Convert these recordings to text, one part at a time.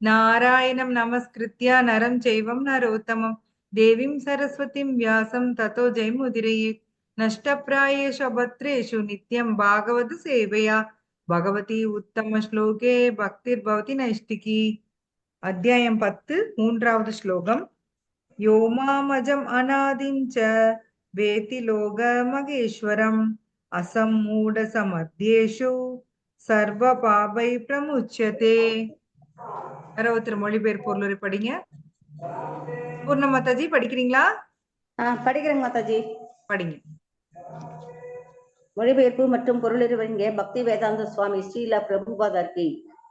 नारायणं नमस्कृत्य नरं चैवं नरोत्तमं देवीं सरस्वतीं व्यासं ततो जयमुदीरयेत् नष्टप्रायेषु भद्रेषु नित्यं भागवत सेवया भगवती उत्तमश्लोके भक्तिर्भवति नैष्टिकी अध्यायं 10 மூன்றாவது ஸ்லோகம் यो मामजम् अनादिं च वेति लोकमहेश्वरम् असम्मूढसमध्येषु सर्वपापै प्रमुच्यते யாராவது மொழிபெயர்ப்பு பொருளுரை படிங்க. பூர்ண மாதாஜி படிக்கிறீங்களா? படிக்கிறேங்க மாதாஜி. படிங்க. மொழிபெயர்ப்பு மற்றும் பொருளுரை வழங்கிய பக்தி வேதாந்த சுவாமி ஸ்ரீலா பிரபுபாதர்க்கு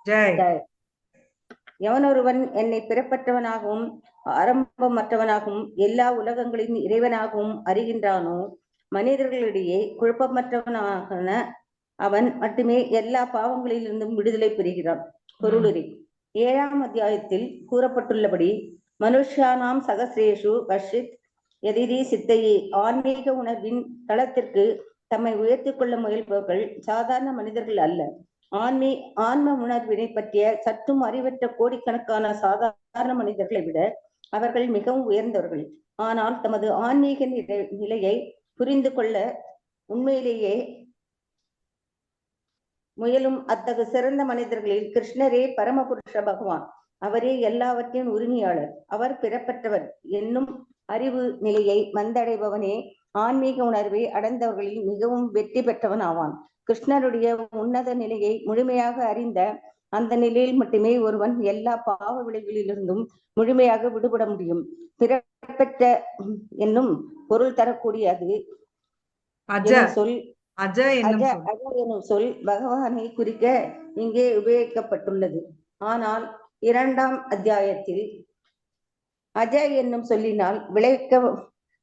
ஜெய். எவனொருவன் என்னை பிறப்பற்றவனாகவும் ஆரம்பமற்றவனாகவும் எல்லா உலகங்களின் இறைவனாகவும் அறிகின்றானோ, மனிதர்களிடையே குழப்பமற்றவனாக அவன் மட்டுமே எல்லா பாவங்களிலிருந்தும் விடுதலை பெறுகிறான். பொருளுரை. 7ஆம் அத்தியாயத்தில் கூறப்பட்டுள்ளபடி மனுஷானாம் சகசிரேஷு கஷித் எதிரி சித்தையே ஆன்மீக உணர்வின் தளத்திற்கு தம்மை உயர்த்திக் கொள்ள முயல்பவர்கள் சாதாரண மனிதர்கள் அல்ல. ஆன்ம உணர்வினை பற்றிய சற்றும் அறிவற்ற கோடிக்கணக்கான சாதாரண மனிதர்களை விட அவர்கள் மிகவும் உயர்ந்தவர்கள். ஆனால் தமது ஆன்மீக நிலையை புரிந்து கொள்ள உண்மையிலேயே முயலும் அத்தகு சிறந்த மனிதர்களில் கிருஷ்ணரே பரமபுருஷ பகவான். அவரே எல்லாவற்றின் உரிமையாளர். அவர் பிறப்பற்றவர் என்னும் அறிவு நிலையை வந்தடைபவனே ஆன்மீக உணர்வை அடைந்தவர்களில் மிகவும் வெற்றி பெற்றவன் ஆவான். கிருஷ்ணருடைய உன்னத நிலையை முழுமையாக அறிந்த அந்த நிலையில் மட்டுமே ஒருவன் எல்லா பாவ விளைவுகளிலிருந்தும் முழுமையாக விடுபட முடியும். பிறப்பெற்ற என்னும் பொருள் தரக்கூடிய அது சொல் அஜ எனும் சொல் பகவானை குறிக்க இங்கே உபயோகிக்கப்பட்டுள்ளது. ஆனால் 2ஆம் அத்தியாயத்தில் அஜ என்னும் சொல்லினால்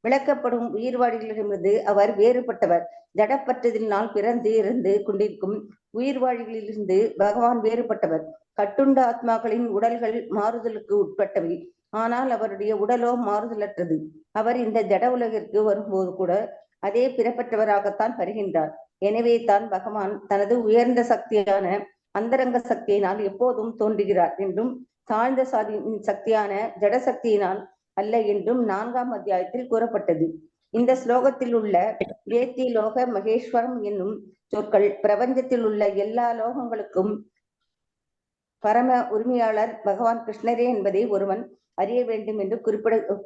விளக்கப்படும் உயிர்வாழிகளிடமிருந்து அவர் வேறுபட்டவர். ஜடப்பற்றதினால் பிறந்து இருந்து கொண்டிருக்கும் உயிர்வாழிகளிலிருந்து பகவான் வேறுபட்டவர். கட்டுண்ட ஆத்மாக்களின் உடல்கள் மாறுதலுக்கு உட்பட்டவை. ஆனால் அவருடைய உடலோ மாறுதலற்றது. அவர் இந்த ஜட உலகிற்கு வரும்போது கூட அதே பிறப்பற்றவராகத்தான் வருகின்றார். எனவே தான் பகவான் தனது உயர்ந்த சக்தியான அந்தரங்க சக்தியினால் எப்போதும் தோன்றுகிறார் என்றும் தாழ்ந்த சக்தியான ஜட சக்தியினால் அல்ல என்றும் 4ஆம் அத்தியாயத்தில் கூறப்பட்டது. இந்த ஸ்லோகத்தில் உள்ள வேத்தி லோக மகேஸ்வரம் என்னும் சொற்கள் பிரபஞ்சத்தில் உள்ள எல்லா லோகங்களுக்கும் பரம உரிமையாளர் பகவான் கிருஷ்ணரே என்பதை ஒருவன் அறிய வேண்டும் என்று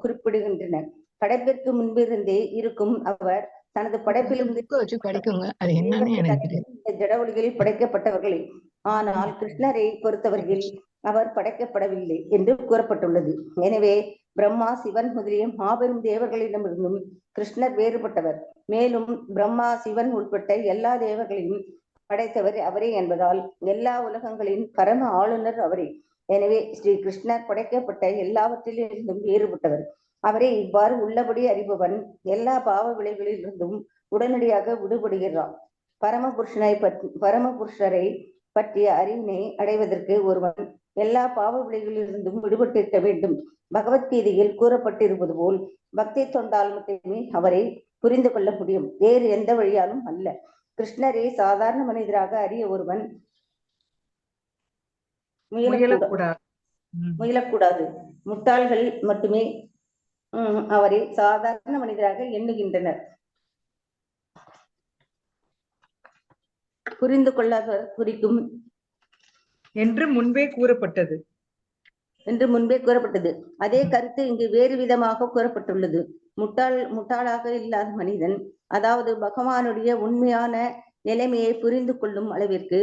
குறிப்பிடுகின்றன. படைப்பிற்கு முன்பிருந்தே இருக்கும் அவர் தனது படைப்பிலிருந்து ஜட ஒளிகளில் படைக்கப்பட்டவர்களே. ஆனால் கிருஷ்ணரை பொறுத்தவரையில் அவர் படைக்கப்படவில்லை என்று கூறப்பட்டுள்ளது. எனவே பிரம்மா சிவன் முதலிய மாபெரும் தேவர்களிடமிருந்தும் கிருஷ்ணர் வேறுபட்டவர். மேலும் பிரம்மா சிவன் உட்பட்ட எல்லா தேவர்களையும் படைத்தவர் அவரே என்பதால் எல்லா உலகங்களின் பரம ஆளுநர் அவரே. எனவே ஸ்ரீ கிருஷ்ணர் படைக்கப்பட்ட எல்லாவற்றிலிருந்தும் வேறுபட்டவர். அவரே இவ்வாறு உள்ளபடி அறிபவன் எல்லா பாவ விளைவுகளிலிருந்தும் உடனடியாக விடுபடுகிறான். பரமபுருஷரை பற்றிய அறிவினை அடைவதற்கு ஒருவன் எல்லா பாவ விளைவுகளிலிருந்தும் விடுபட்டிருக்க வேண்டும். பகவத்கீதையில் கூறப்பட்டிருப்பது போல் பக்தி தொண்டால் மட்டுமே அவரை புரிந்து கொள்ள முடியும். வேறு எந்த வழியாலும் அல்ல. கிருஷ்ணரை சாதாரண மனிதராக அறிய ஒருவன் முயலக்கூடாது. முட்டாள்கள் மட்டுமே அவரை சாதாரண மனிதராக எண்ணுகின்றனர். புரிந்து கொள்ளாதவர் குறிக்கும் என்று முன்பே கூறப்பட்டது. அதே கருத்து இங்கு வேறு விதமாக கூறப்பட்டுள்ளது. முட்டாளாக இல்லாத மனிதன், அதாவது பகவானுடைய உண்மையான நிலைமையை புரிந்து கொள்ளும் அளவிற்கு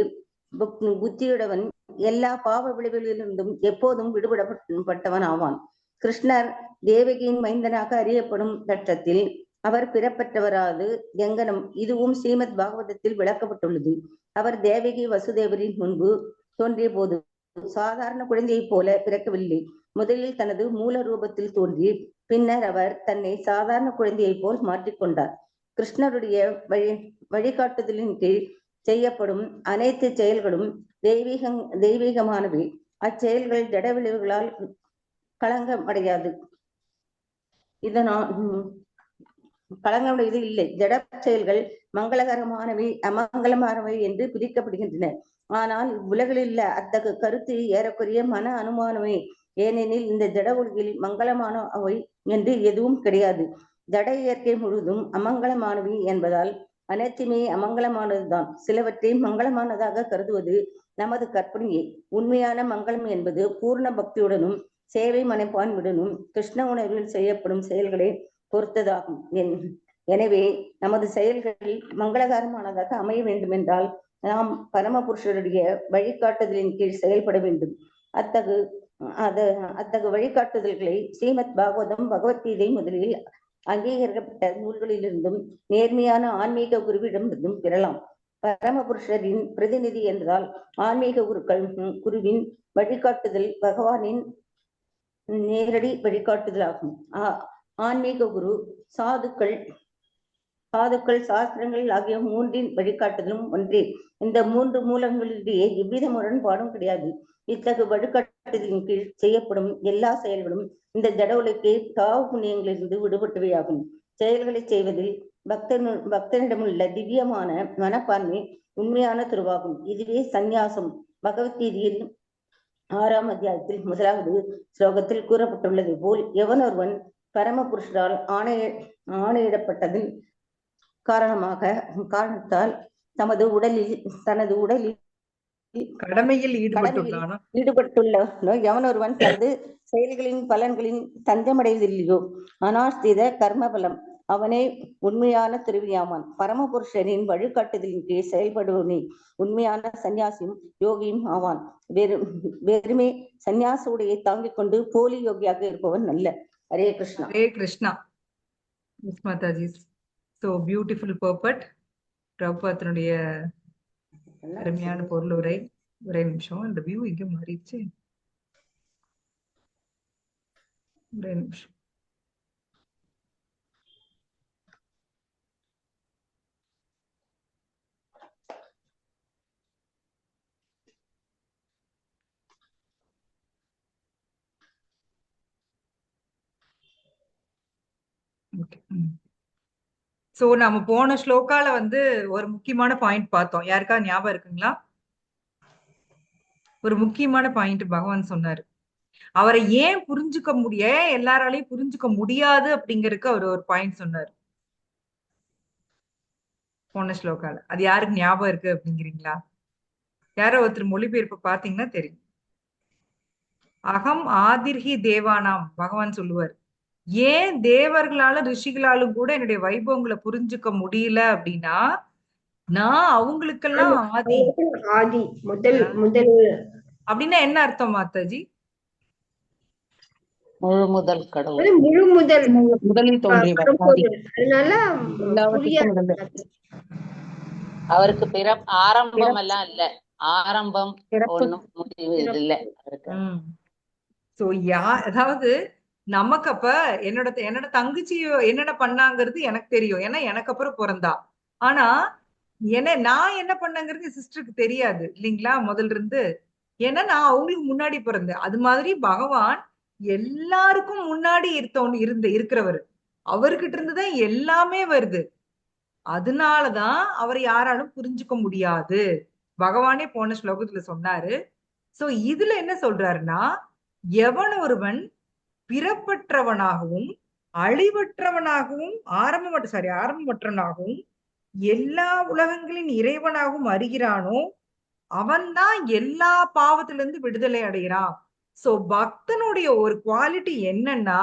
புத்தியுடவன் எல்லா பாவ விளைவுகளிலிருந்தும் எப்போதும் விடுபடப்பட்டவன் ஆவான். கிருஷ்ணர் தேவகியின் மைந்தனாக அறியப்படும் பட்சத்தில் அவர் பிறப்பற்றவராது எங்கனம் இதுவும் ஸ்ரீமத் பாகவதத்தில் விளக்கப்பட்டுள்ளது. அவர் தேவகி வசுதேவரின் முன்பு தோன்றிய போது சாதாரண குழந்தையைப் போல பிறக்கவில்லை. முதலில் தனது மூல ரூபத்தில் தோன்றி பின்னர் அவர் தன்னை சாதாரண குழந்தையைப் போல் மாற்றிக்கொண்டார். கிருஷ்ணருடைய வழிகாட்டுதலின் கீழ் செய்யப்படும் அனைத்து செயல்களும் தெய்வீகமானவை. அச்செயல்கள் ஜட விளைவுகளால் களங்கம் அடையாது. களங்கமுடையது இல்லை. ஜட செயல்கள் மங்களகரமானவை அமங்கலமானவை என்று பிரிக்கப்படுகின்றன. ஆனால் உலகிலுள்ள அத்தகு கருத்து ஏறக்குறைய மன அனுமானமே. ஏனெனில் இந்த ஜட உலகில் மங்களமான அவை என்று எதுவும் கிடையாது. ஜட இயற்கை முழுதும் அமங்கலமானவை என்பதால் அனைத்துமே அமங்கலமானதுதான். சிலவற்றை மங்களமானதாக கருதுவது நமது கற்பனையே. உண்மையான மங்களம் என்பது பூர்ண பக்தியுடனும் சேவை மனைப்பான்மையுடனும் கிருஷ்ண உணர்வில் செய்யப்படும் செயல்களை பொறுத்ததாகும். எனவே நமது செயல்கள் மங்களகரமானதாக அமைய வேண்டுமென்றால் நாம் பரமபுருஷருடைய வழிகாட்டுதலின் கீழ் செயல்பட வேண்டும். அத்தகு வழிகாட்டுதல்களை ஸ்ரீமத் பாகவதம், பகவத்கீதை முதலில் அங்கீகரிக்கப்பட்ட நூல்களிலிருந்தும் நேர்மையான ஆன்மீக குருவிடமிருந்தும் பெறலாம். பரமபுருஷரின் பிரதிநிதி என்றால் ஆன்மீக குருவின் வழிகாட்டுதல் பகவானின் நேரடி வழிகாட்டுதலாகும். ஆன்மீக குரு, சாதுக்கள், சாஸ்திரங்கள் ஆகிய மூன்றின் வழிகாட்டுதலும் ஒன்றே. இந்த மூன்று மூலங்களிடையே எவ்வித முரண்பாடும் கிடையாது. இத்தகு வழிகாட்டுதலின் கீழ் செய்யப்படும் எல்லா செயல்களும் இந்த ஜட உலகை பாவ புண்ணியங்களிலிருந்து விடுபட்டவையாகும். செயல்களை செய்வதில் பக்தனிடமுள்ள திவ்யமான மனப்பான்மை உண்மையான துருவாகும். இதுவே சந்நியாசம். பகவத்கீதையில் 6ஆம் அத்தியாயத்தில் 1வது ஸ்லோகத்தில் கூறப்பட்டுள்ளது போல் எவனொருவன் பரமபுருஷரால் ஆணையிடப்பட்டதன் காரணத்தால் தனது உடலில் கடமையில் ஈடுபட்டுள்ள எவனொருவன் தனது செயல்களின் பலன்களின் தஞ்சமடைவதில்லையோ அனாஸ்தித கர்ம பலம், அவனே உண்மையான துறவியாமான். பரமபுருஷரின் வழிகாட்டுதலின் கீழ் செயல்படுவனே உண்மையான சன்னியாசியும் யோகியும் ஆவான். வெறுமே சன்னியாச உடையை தாங்கிக் கொண்டு போலி யோகியாக இருப்பவன் அல்ல. ஹரே கிருஷ்ணா. ஹரே கிருஷ்ணா. மாதாஜி, சோ பியூட்டிஃபுல் பர்பட். பிரபுபாதனுடைய அருமையான பொருள் உரை. ஒரே நிமிஷம், இந்த வியூ இங்க மாறிடுச்சு. ஒரே நிமிஷம். சோ நம்ம போன ஸ்லோகால ஒரு முக்கியமான பாயிண்ட் பார்த்தோம். யாருக்கா ஞாபகம் இருக்குங்களா? ஒரு முக்கியமான பாயிண்ட் பகவான் சொன்னாரு. அவரை ஏன் எல்லாராலையும் புரிஞ்சுக்க முடியாது அப்படிங்கறதுக்கு அவர் ஒரு பாயிண்ட் சொன்னாரு போன ஸ்லோகால. அது யாருக்கு ஞாபகம் இருக்கு அப்படிங்கிறீங்களா? யாரோ ஒருத்தர் மொழிபெயர்ப்பு பாத்தீங்கன்னா தெரியும். அகம் ஆதிர்ஹி தேவானாம் பகவான் சொல்லுவார். ஏன் தேவர்களாலும் ரிஷிகளாலும் கூட என்னுடைய வைபவங்களை புரிஞ்சுக்க முடியல அப்படின்னா, நான் அவங்களுக்கெல்லாம் ஆதி முதல் அப்படின்னா என்ன அர்த்தம் மாதாஜி? முழு முதல் கடவுள், முழு முதலில் தோன்றியவர். அதனால அவருக்கு ஆரம்பம் எல்லாம் இல்ல. ஆரம்பம் ஒண்ணும் முடிவு இல்ல அவருக்கு. சோ அதாவது நமக்கு அப்ப என்னோட தங்கச்சி என்னென்ன பண்ணாங்கிறது எனக்கு தெரியும். ஏன்னா எனக்கு அப்புறம் பிறந்தா. ஆனா நான் என்ன பண்ணங்கிறது சிஸ்டருக்கு தெரியாது இல்லைங்களா முதல்ல இருந்து. ஏன்னா நான் அவங்களுக்கு முன்னாடி பிறந்தேன். அது மாதிரி பகவான் எல்லாருக்கும் முன்னாடி இருக்கிறவர். அவர்கிட்ட இருந்துதான் எல்லாமே வருது. அதனாலதான் அவரை யாராலும் புரிஞ்சுக்க முடியாது. பகவானே போன ஸ்லோகத்துல சொன்னாரு. சோ இதுல என்ன சொல்றாருன்னா, எவன் ஒருவன் பிறப்பற்றவனாகவும் அழிவற்றவனாகவும் ஆரம்பமற்றவனாகவும் எல்லா உலகங்களின் இறைவனாகவும் அறிகிறானோ அவன்தான் எல்லா பாவத்திலிருந்து விடுதலை அடைகிறான். சோ பக்தனுடைய ஒரு குவாலிட்டி என்னன்னா,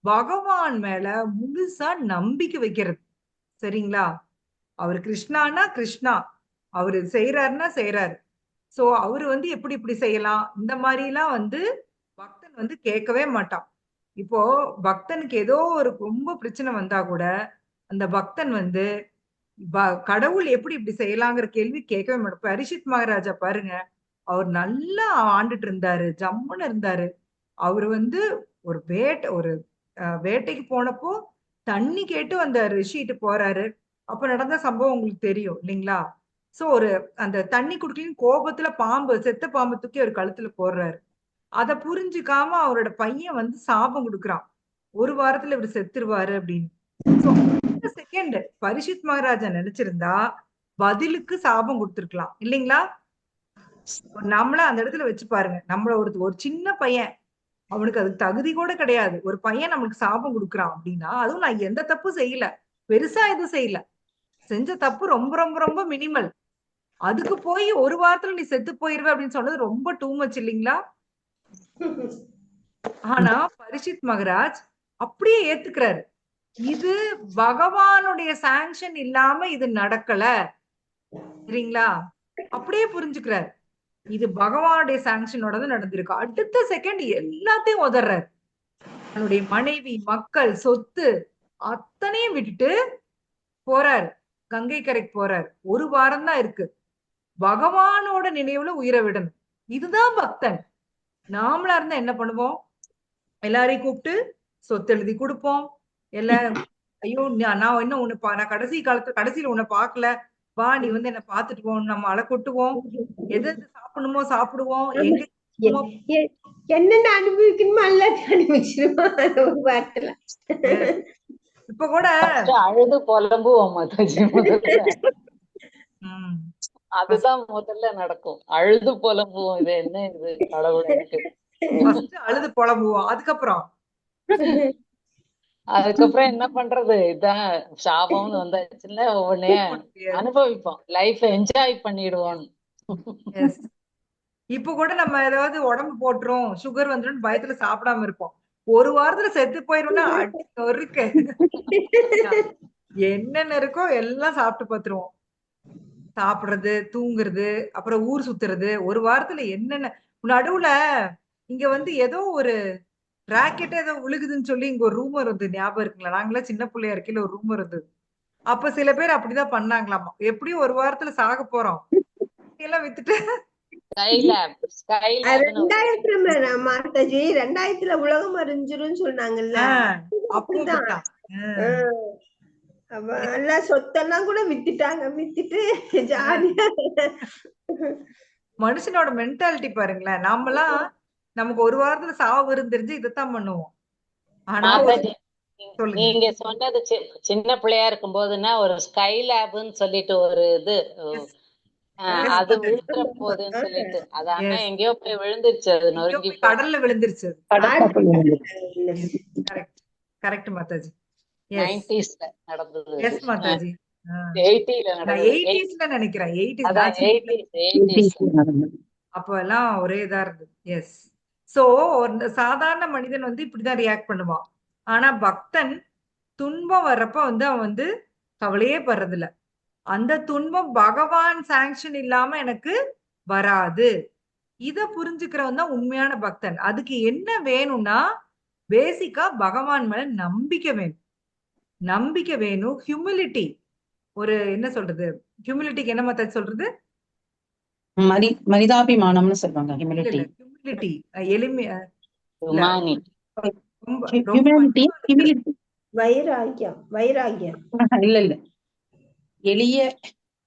பகவான் மேல முழுசா நம்பிக்கை வைக்கிறது. சரிங்களா? அவர் கிருஷ்ணானா கிருஷ்ணா, அவரு செய்யறாருன்னா செய்யறாரு. சோ அவரு எப்படி செய்யலாம், இந்த மாதிரி எல்லாம் பக்தன் கேட்கவே மாட்டான். இப்போ பக்தனுக்கு ஏதோ ஒரு ரொம்ப பிரச்சனை வந்தா கூட அந்த பக்தன் கடவுள் இப்படி செய்யலாங்கிற கேள்வி கேட்கவே மாட்டான். பரிஷித் மகாராஜா பாருங்க, அவர் நல்லா ஆண்டுட்டு இருந்தாரு, ஜம்முன்னு இருந்தாரு. அவரு ஒரு வேட்டைக்கு போனப்போ தண்ணி கேட்டு அந்த ரிஷிட்டு போறாரு. அப்ப நடந்த சம்பவம் உங்களுக்கு தெரியும் இல்லைங்களா? சோ அந்த தண்ணி குடுக்கலின்னு கோபத்துல செத்த பாம்பு தூக்கி அவர் கழுத்துல போடுறாரு. அத புரிஞ்சுக்காம அவரோட பையன் சாபம் கொடுக்குறான், 1 வாரத்துல இவர் செத்துருவாரு அப்படின்னு. செகண்ட் பரிஷித் மகாராஜா நினைச்சிருந்தா பதிலுக்கு சாபம் கொடுத்திருக்கலாம் இல்லைங்களா? நம்மள அந்த இடத்துல வச்சு பாருங்க. நம்மள ஒரு சின்ன பையன், அவனுக்கு அதுக்கு தகுதி கூட கிடையாது. ஒரு பையன் நம்மளுக்கு சாபம் கொடுக்குறான் அப்படின்னா, அதுவும் நான் எந்த தப்பும் செய்யல, பெருசா எதுவும் செய்யல, செஞ்ச தப்பு ரொம்ப ரொம்ப ரொம்ப மினிமல். அதுக்கு போய் ஒரு வாரத்துல நீ செத்து போயிருவ அப்படின்னு சொன்னது ரொம்ப டூ மச் இல்லைங்களா? ஆனா பரிஷித் மகராஜ் அப்படியே ஏத்துக்கிறாரு. இது பகவானுடைய சாங்ஷன் இல்லாம இது நடக்கல, சரிங்களா? அப்படியே புரிஞ்சுக்கிறாரு. இது பகவானுடைய சாங்ஷனோட தான் நடந்திருக்கு. அடுத்த செகண்ட் எல்லாத்தையும் உதறாரு. தன்னுடைய மனைவி, மக்கள், சொத்து அத்தனையும் விட்டுட்டு போறாரு. கங்கை கரைக்கு போறாரு. ஒரு வாரம் தான் இருக்கு. பகவானோட நினைவுல உயிரை விடணும். இதுதான் பக்தன். நாமளா இருந்தா என்ன பண்ணுவோம்? எல்லாரையும் கூப்பிட்டு சொத்து எழுதி கொடுப்போம். எல்லாரும் ஐயோ நான் என்ன நான் கடைசியில உன்னை பார்க்கல, வா நீ வந்து என்ன பாத்துட்டு போன்னு நம்ம அலை கொட்டுவோம். எது எது சாப்பிடணுமோ சாப்பிடுவோம். எங்க என்னென்ன அனுபவிக்கணுமோ எல்லாத்தையும் அனுபவிச்சிருவோம் ஒரு வாரத்துல. இப்ப கூட அழுது புலம்புவோம் மாதாஜி. அதுதான் முதல்ல நடக்கும். அழுது புலம்புவோம். இது என்ன இது கடவுள் எனக்கு. அழுது புலம்புவோம். அதுக்கப்புறம் என்ன பண்றது? இதான் சாபம்னு வந்தாச்சுன்னா உடனே அனுபவிப்போம். லைஃப் என்ஜாய் பண்ணிடுவோம். இப்ப கூட நம்ம ஏதாவது உடம்பு போட்டுரும், சுகர் வந்துடும் பயத்துல சாப்பிடாம இருப்போம். ஒரு வாரத்துல செத்து போயிருவோம்னா இருக்கு என்னென்ன இருக்கோ எல்லாம் சாப்பிட்டு பார்த்துருவோம். சாப்பிடுறது, தூங்குறது, அப்புறம் ஊர் சுத்துறது. ஒரு வாரத்துல என்னென்ன நடுவுல இங்க வந்து ஏதோ ஒரு ராக்கெட் ஏதோ விழுகுதுன்னு சொல்லி இங்க ஒரு ரூமர் வந்து ஞாபகம் இருக்குங்களா? நாங்களாம் சின்ன பிள்ளையா இருக்கையில ஒரு ரூமர் இருந்தது. அப்ப சில பேர் அப்படிதான் பண்ணாங்களாமா. எப்படியும் ஒரு வாரத்துல சாக போறோம் எல்லாம் வித்துட்டு 2000 உலகம் அறிஞ்சிரும் சொன்னாங்கல்ல. எல்லாம் சொத்தெல்லாம் கூட வித்துட்டு ஜாலியா. மனுஷனோட மென்டாலிட்டி பாருங்களேன். நாமெல்லாம் நமக்கு ஒரு வாரத்துல சாவு தெரிஞ்சு இதைத்தான் பண்ணுவோம். ஆனா நீங்க சொன்னது சின்ன பிள்ளையா இருக்கும் போதுன்னா ஒரு ஸ்கை லேப்னு சொல்லிட்டு ஒரு இது அது விழுந்துற போகுதுன்னு சொல்லிட்டு அது ஆனா எங்கேயோ போய் விழுந்துருச்சு. அது நொறுங்கி கடல்ல விழுந்துருச்சு. கரெக்ட் மாதாஜி. 90ஸ்ல நடந்தது. எஸ் மாதாஜி. 80ல நடந்தது. 80ஸ்ல நினைக்கிறேன். 80s அப்ப எல்லாம் ஒரே இதா இருந்தது. எஸ். சோ ஒரு சாதாரண மனிதன் வந்து இப்படிதான் ரியாக்ட் பண்ணுவான். ஆனா பக்தன் துன்பம் வர்றப்ப வந்து அவன் வந்து கவலையே படுறதில்ல. அந்த துன்பம் பகவான் சாங்ஷன் இல்லாம எனக்கு வராது. இத புரிஞ்சுக்கிறவன் தான் உண்மையான பக்தன். அதுக்கு என்ன வேணும்னா பேசிக்கா பகவான் மேல நம்பிக்கை வேணும். நம்பிக்கை வேணும். ஹியூமிலிட்டி. ஒரு என்ன சொல்றது? ஹியூமிலிட்டிக்கு என்ன மெத்தட் சொல்றது? மனிதாபிமானம்னு சொல்றாங்க. ஹியூமிலிட்டி. ஹியூமிலிட்டி எளிமை. வைராகியம் இல்ல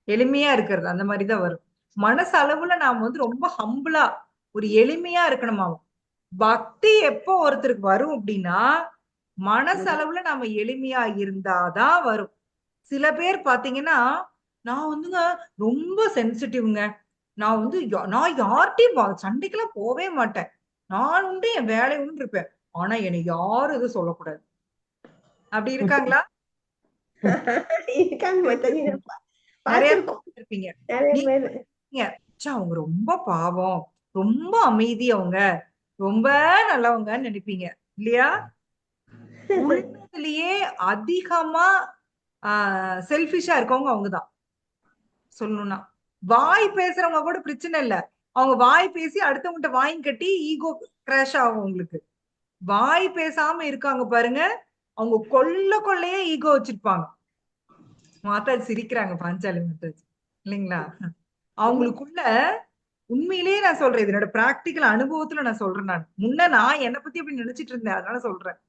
எளிமையா இருக்கிறது. அந்த மாதிரிதான் வரும். மனசு அளவுல நாம வந்து ரொம்ப ஹம்பிளா ஒரு எளிமையா இருக்கணுமா. பக்தி எப்போ ஒருத்தருக்கு வரும் அப்படின்னா மனசு அளவுல நாம எளிமையா இருந்தாதான் வரும். சில பேர் பாத்தீங்கன்னா நான் வந்துங்க ரொம்ப சென்சிட்டிவ்ங்க, நான் வந்து நான் யார்கிட்டயும் சண்டைக்கெல்லாம் போவே மாட்டேன், நான் உண்டு என் வேலை உண்டு இருப்பேன், ஆனா என்னை யாரும் எதுவும் சொல்லக்கூடாது. அப்படி இருக்காங்களா? இருப்பீங்க. அவங்க ரொம்ப பாவம், ரொம்ப அமைதி, அவங்க ரொம்ப நல்லவங்கன்னு நினைப்பீங்க இல்லையா? உள்ளத்திலேயே அதிகமா செல்ஃபிஷா இருக்கவங்க அவங்கதான். சொல்லணும்னா வாய் பேசுறவங்க கூட பிரச்சனை இல்ல, அவங்க வாய் பேசி அடுத்தவங்கிட்ட வாங்கி கட்டி ஈகோ கிராஷ் ஆகும். உங்களுக்கு வாய் பேசாம இருக்காங்க பாருங்க, அவங்க கொள்ளையே ஈகோ வச்சிருப்பாங்க. மாதாஜி சிரிக்கிறாங்க, பாஞ்சாலி மாதாஜி இல்லைங்களா? அவங்களுக்குள்ள உண்மையிலேயே நான் சொல்றேன், இதனோட பிராக்டிக்கல் அனுபவத்துல நான் சொல்றேன். நான் என்னை பத்தி அப்படி நினைச்சிட்டு இருந்தேன், அதனால சொல்றேன்.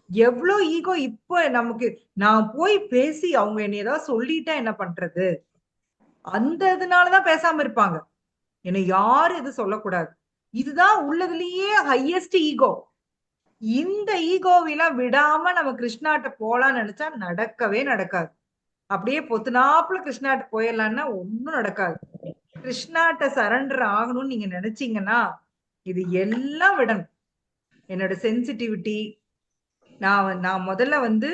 எவ்வளவு ஈகோ இப்ப நமக்கு. நான் போய் பேசி அவங்க என்ன ஏதாவது சொல்லிட்டா என்ன பண்றது, அந்த இதனாலதான் பேசாம இருப்பாங்க. என்னை யாரும் எது சொல்லக்கூடாது. இதுதான் உள்ளதுலயே ஹையஸ்ட் ஈகோ. இந்த ஈகோவெல்லாம் விடாம நம்ம கிருஷ்ணாட்ட போலான்னு நினைச்சா நடக்கவே நடக்காது. அப்படியே பொத்துனாப்புல கிருஷ்ணாட்ட போயிடலான்னா ஒண்ணும் நடக்காது. கிருஷ்ணாட்ட சரண்டர் ஆகணும்னு நீங்க நினைச்சீங்கன்னா இது எல்லாம் விடணும். என்னோட சென்சிட்டிவிட்டி, நான் முதல்ல வந்து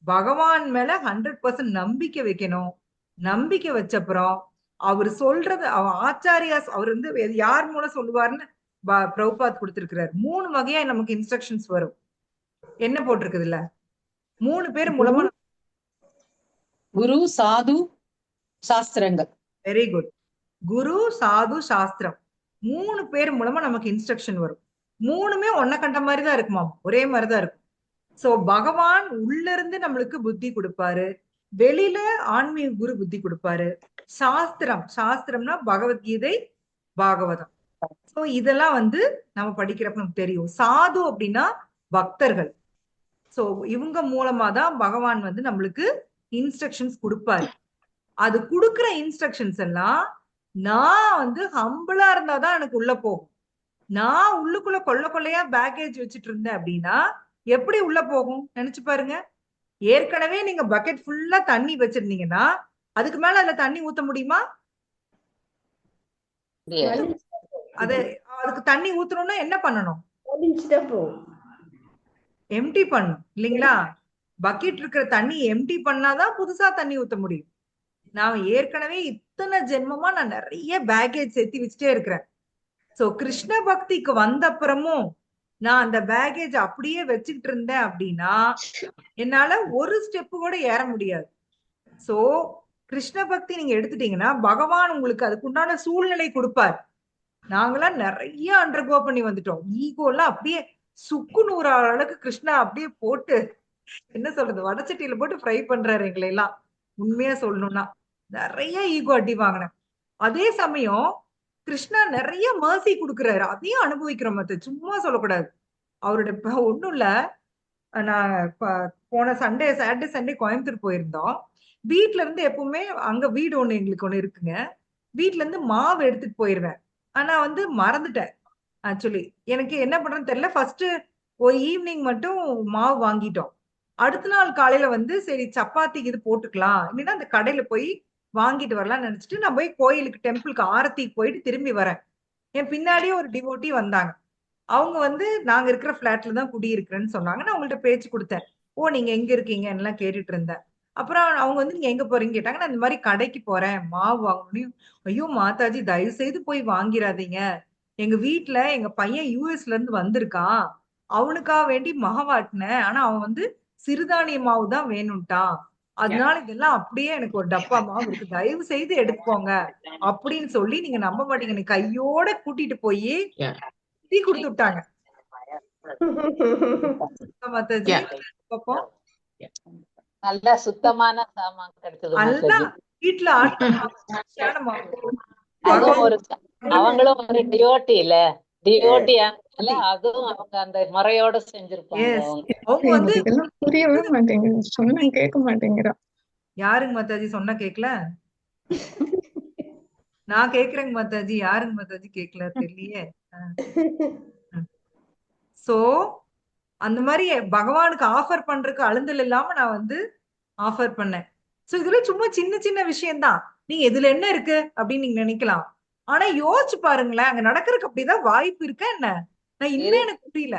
பகவான் மேல 100% நம்பிக்கை வைக்கணும். நம்பிக்கை வச்சப்புறம் அவர் சொல்றது ஆச்சாரியாஸ் அவர் வந்து யார் மூலம் சொல்லுவாருன்னு பிரபுபாத் கொடுத்திருக்கிறார். 3 வகையா நமக்கு இன்ஸ்ட்ரக்ஷன்ஸ் வரும். என்ன போட்டிருக்குதுல்ல 3 பேர் மூலமா. குரு, சாது, சாஸ்திரங்கள். Very good. குரு, சாது, சாஸ்திரம் 3 பேர் மூலமா நமக்கு இன்ஸ்ட்ரக்ஷன் வரும். 3மே ஒன்ன கண்ட மாதிரிதான் இருக்குமா, ஒரே மாதிரிதான் இருக்கும். சோ பகவான் உள்ள இருந்து நம்மளுக்கு புத்தி கொடுப்பாரு, வெளியில ஆன்மீக குரு புத்தி கொடுப்பாரு. சாஸ்திரம்னா பகவத்கீதை, பாகவதம். சோ இதெல்லாம் வந்து நம்ம படிக்கிறப்ப நமக்கு தெரியும். சாது அப்படின்னா பக்தர்கள். சோ இவங்க மூலமா தான் பகவான் வந்து நம்மளுக்கு இன்ஸ்ட்ரக்ஷன்ஸ் கொடுப்பாரு. அது கொடுக்குற இன்ஸ்ட்ரக்ஷன்ஸ் எல்லாம் நான் வந்து ஹம்பிளா இருந்தாதான் எனக்கு உள்ள போகும். நான் உள்ளுக்குள்ள கொள்ளையா பேக்கேஜ் வச்சுட்டு இருந்தேன் அப்படின்னா எப்படி உள்ள போகும் நினைச்சு பாருங்க. ஏற்கனவே நீங்க பக்கெட் ஃபுல்லா தண்ணி வச்சிருந்தீங்கன்னா அதுக்கு மேல அதுல தண்ணி ஊத்த முடியுமா? அதுக்கு தண்ணி ஊத்தணும்னா என்ன பண்ணணும்? எம்டி பண்ணும் இல்லைங்களா? பக்கெட் இருக்கிற தண்ணி எம்டி பண்ணாதான் புதுசா தண்ணி ஊத்த முடியும். நான் ஏற்கனவே இத்தனை ஜென்மமா நான் நிறைய பேக்கேஜ் சேர்த்தி வச்சுட்டே இருக்கிறேன். சோ கிருஷ்ண பக்திக்கு வந்த அப்புறமும் நான் அந்த பேக்கேஜ் அப்படியே வச்சுக்கிட்டு இருந்தேன் அப்படின்னா என்னால ஒரு ஸ்டெப் கூட ஏற முடியாது. சோ கிருஷ்ண பக்தி நீங்க எடுத்துட்டீங்கன்னா பகவான் உங்களுக்கு அதுக்குண்டான சூழ்நிலை கொடுப்பார். நாங்களாம் நிறைய அண்டர்கோ பண்ணி வந்துட்டோம். ஈகோ எல்லாம் அப்படியே சுக்கு நூறு அளவுக்கு கிருஷ்ணா அப்படியே போட்டு என்ன சொல்றது வடச்சட்டியில போட்டு ஃப்ரை பண்றாரு எங்களை எல்லாம். உண்மையா சொல்லணும்னா நிறைய ஈகோ அடி வாங்கினேன். அதே சமயம் கிருஷ்ணா நிறைய மர்சி கொடுக்குறாரு, அதையும் அனுபவிக்கிறோம். சும்மா சொல்லக்கூடாது. அவரோட ஒண்ணும் இல்ல, நான் போன சாட்டர்டே சண்டே கோயம்புத்தூர் போயிருந்தோம். வீட்டுல இருந்து எப்பவுமே அங்க வீடு ஒண்ணு எங்களுக்கு ஒண்ணு இருக்குங்க. வீட்டுல இருந்து மாவு எடுத்துட்டு போயிருவேன். ஆனா வந்து மறந்துட்டேன். ஆக்சுவலி எனக்கு என்ன பண்றேன்னு தெரியல. ஃபர்ஸ்ட் ஒரு ஈவினிங் மட்டும் மாவு வாங்கிட்டோம். அடுத்த நாள் காலையில வந்து சரி சப்பாத்திக்கு இது போட்டுக்கலாம் இல்லைன்னா அந்த கடையில போய் வாங்கிட்டு வரலாம்னு நினைச்சிட்டு நான் போய் கோயிலுக்கு டெம்பிளுக்கு ஆரத்திக்கு போயிட்டு திரும்பி வரேன். என் பின்னாடியே ஒரு டிவோட்டி வந்தாங்க. அவங்க வந்து நாங்க இருக்கிற பிளாட்ல தான் குடியிருக்கிறேன்னு சொன்னாங்க. நான் அவங்கள்ட்ட பேச்சு கொடுத்தேன். ஓ நீங்க எங்க இருக்கீங்க எல்லாம் கேட்டுட்டு இருந்தேன். அப்புறம் அவங்க வந்து நீங்க எங்க போறீங்க கேட்டாங்க. நான் இந்த மாதிரி கடைக்கு போறேன் மாவு வாங்கணும். ஐயோ மாதாஜி தயவு செய்து போய் வாங்கிடாதீங்க. எங்க வீட்டுல எங்க பையன் யூஎஸ்ல இருந்து வந்திருக்கான். அவனுக்காக வேண்டி மாவாட்டினேன். ஆனா அவன் வந்து சிறுதானிய மாவு தான் வேணும்ட்டான். அதனால இதெல்லாம் அப்படியே எனக்கு ஒரு டப்பா மாவு இருக்கு, தயவு செய்து எடுத்துக்கோங்க அப்படின்னு சொல்லி நீங்க நம்ப மாட்டீங்க கையோட கூட்டிட்டு போய் டீ கொடுத்து விட்டாங்க. நல்ல சுத்தமான சாமான் கிடைச்சது. வீட்டுல அவங்களும் ஒரு டியோட்டி இல்ல, டியோட்டியா அதுவும் அவங்க அந்த முறையோட செஞ்சிருப்பாங்க. அவங்க வந்து புரியவே மாட்டேங்குது, சொன்னா கேட்க மாட்டேங்கிறான். யாருங்க மாதாஜி சொன்னா கேக்கல? நான் கேக்குறேங்க மாதாஜி, யாருங்க மாதாஜி கேக்கல தெரியலையே. சோ அந்த மாதிரி பகவானுக்கு ஆஃபர் பண்றதுக்கு அழுந்தல் இல்லாம நான் வந்து ஆஃபர் பண்ணேன். சோ இதுல சும்மா சின்ன சின்ன விஷயம்தான். நீங்க இதுல என்ன இருக்கு அப்படின்னு நீங்க நினைக்கலாம். ஆனா யோசிச்சு பாருங்களேன், அங்க நடக்கிறதுக்கு அப்படிதான் வாய்ப்பு இருக்கா என்ன? நான் இன்னும் எனக்கு புரியல.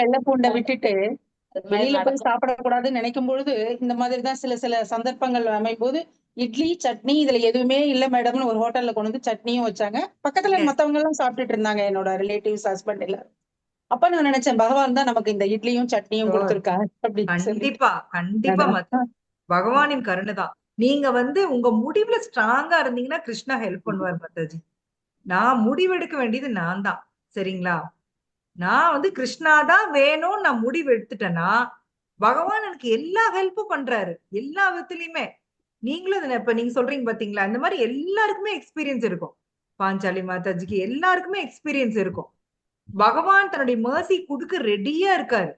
வெள்ளை பூண்டை விட்டுட்டு வெளியில போய் சாப்பிடக்கூடாதுன்னு நினைக்கும் பொழுது இந்த மாதிரிதான் சில சந்தர்ப்பங்கள் அமையும் போது இட்லி சட்னி இதுல எதுவுமே இல்ல மேடம்னு ஒரு ஹோட்டல்ல கொண்டு வந்து சட்னியும் வச்சாங்க. பக்கத்துல மத்தவங்க எல்லாம் சாப்பிட்டுட்டு இருந்தாங்க, என்னோட ரிலேட்டிவ்ஸ் ஹஸ்பண்ட் இல்ல. அப்ப நான் நினைச்சேன் பகவான் தான் நமக்கு இந்த இட்லியும் சட்னியும் கொடுத்திருக்காங்க அப்படின்னு. கண்டிப்பா கண்டிப்பா பகவானின் கருணைதான். நீங்க வந்து உங்க முடிவுல ஸ்ட்ராங்கா இருந்தீங்கன்னா கிருஷ்ணா ஹெல்ப் பண்ணுவார் மாதாஜி. நான் முடிவெடுக்க வேண்டியது நான் தான். சரிங்களா? நான் வந்து கிருஷ்ணா தான் வேணும்னு நான் முடிவு எடுத்துட்டேன்னா பகவான் எனக்கு எல்லா ஹெல்ப்பும் பண்றாரு, எல்லா விதத்துலயுமே. நீங்களும் இப்ப நீங்க சொல்றீங்க பாத்தீங்களா, இந்த மாதிரி எல்லாருக்குமே எக்ஸ்பீரியன்ஸ் இருக்கும். பாஞ்சாலி மாதாஜிக்கு எல்லாருக்குமே எக்ஸ்பீரியன்ஸ் இருக்கும். பகவான் தன்னுடைய மர்சி கொடுக்க ரெடியா இருக்காரு.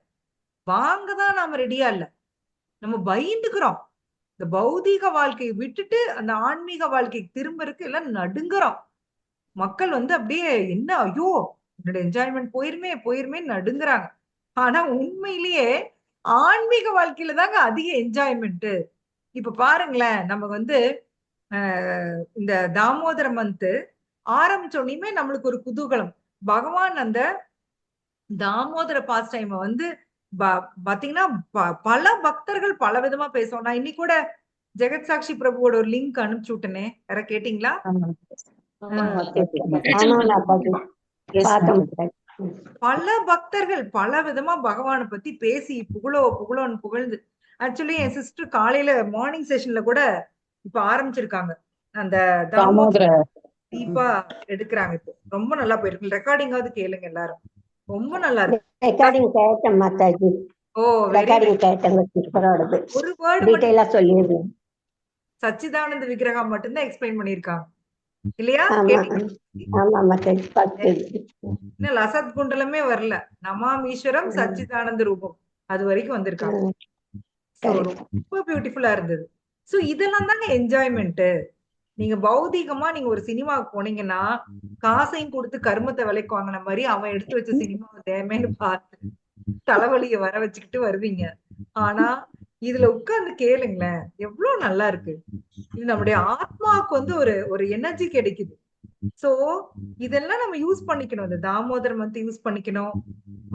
வாங்கதான் நாம ரெடியா இல்ல, நம்ம பயந்துக்கிறோம். இந்த பௌதீக வாழ்க்கையை விட்டுட்டு அந்த ஆன்மீக வாழ்க்கைக்கு திரும்பறதுக்கு எல்லாம் நடுங்குறோம். மக்கள் வந்து அப்படியே என்ன ஐயோ என்னோட என்ஜாய்மெண்ட் போயிருமே நடுங்குறாங்க. ஆனா உண்மையிலேயே ஆன்மீக வாழ்க்கையில தாங்க அதிக என்ஜாய்மெண்ட். இப்ப பாருங்களேன், நம்ம வந்து இந்த தாமோதர மந்த் ஆரம்பிச்சோடனே நம்மளுக்கு ஒரு குதூகலம். பகவான் அந்த தாமோதர பாஸ் டைம் வந்து பாத்தீங்கன்னா பல பக்தர்கள் பல விதமா பேசுவோம். நான் இன்னைக்கு கூட ஜெகத் சாக்ஷி பிரபுவோட ஒரு லிங்க் அனுப்பிச்சு விட்டனே, யாரா கேட்டீங்களா? பல பக்தர்கள் பல விதமா பகவானை பத்தி பேசி புகழோன்னு புகழ்ந்து. ஆக்சுவலி என் சிஸ்டர் காலையில மார்னிங் செஷன்ல கூட இப்ப ஆரம்பிச்சிருக்காங்க. அந்த தாமோதர தீபா எடுக்கிறாங்க. இப்போ ரொம்ப நல்லா போயிருக்கு. ரெக்கார்டிங்காவது கேளுங்க எல்லாரும், ரொம்ப நல்லா இருக்கு. ரெக்கார்டிங் கேட்டேன் மாதாஜி. ஓ ரெக்கார்டிங் கேட்டேங்க சிஸ்டரோடது. ஒரு வேர்ட் டீடைலா சொல்லிருந்தேன். சச்சிதானந்த விக்கிரகம் மட்டும்தான் எக்ஸ்பிளைன் பண்ணிருக்காங்க இல்லையா? ஆமா மாதாஜி. இன்னும் லசத் குண்டலமே வரல. நமாமீஸ்வரம் சச்சிதானந்த ரூபம் அது வரைக்கும் வந்திருக்காங்க. ரொம்ப பியூட்டிஃபுல்லா இருந்தது. சோ இதெல்லாம் தாங்க என்ஜாய்மெண்ட். நீங்க பௌதிகமா நீங்க ஒரு சினிமாவுக்கு போனீங்கன்னா காசையும் கொடுத்து கர்மத்தை விலைக்கு வாங்கின மாதிரி அவன் எடுத்து வச்ச சினிமாவை தேமேன்னு பார்த்து தலைவலிய வர வச்சுக்கிட்டு வருவீங்க. ஆனா இதுல உட்கார்ந்து கேளுங்களேன், எவ்வளவு நல்லா இருக்கு. இது நம்முடைய ஆத்மாவுக்கு வந்து ஒரு எனர்ஜி கிடைக்குது. சோ இதெல்லாம் நம்ம யூஸ் பண்ணிக்கணும். இந்த தாமோதர மந்த் யூஸ் பண்ணிக்கணும்.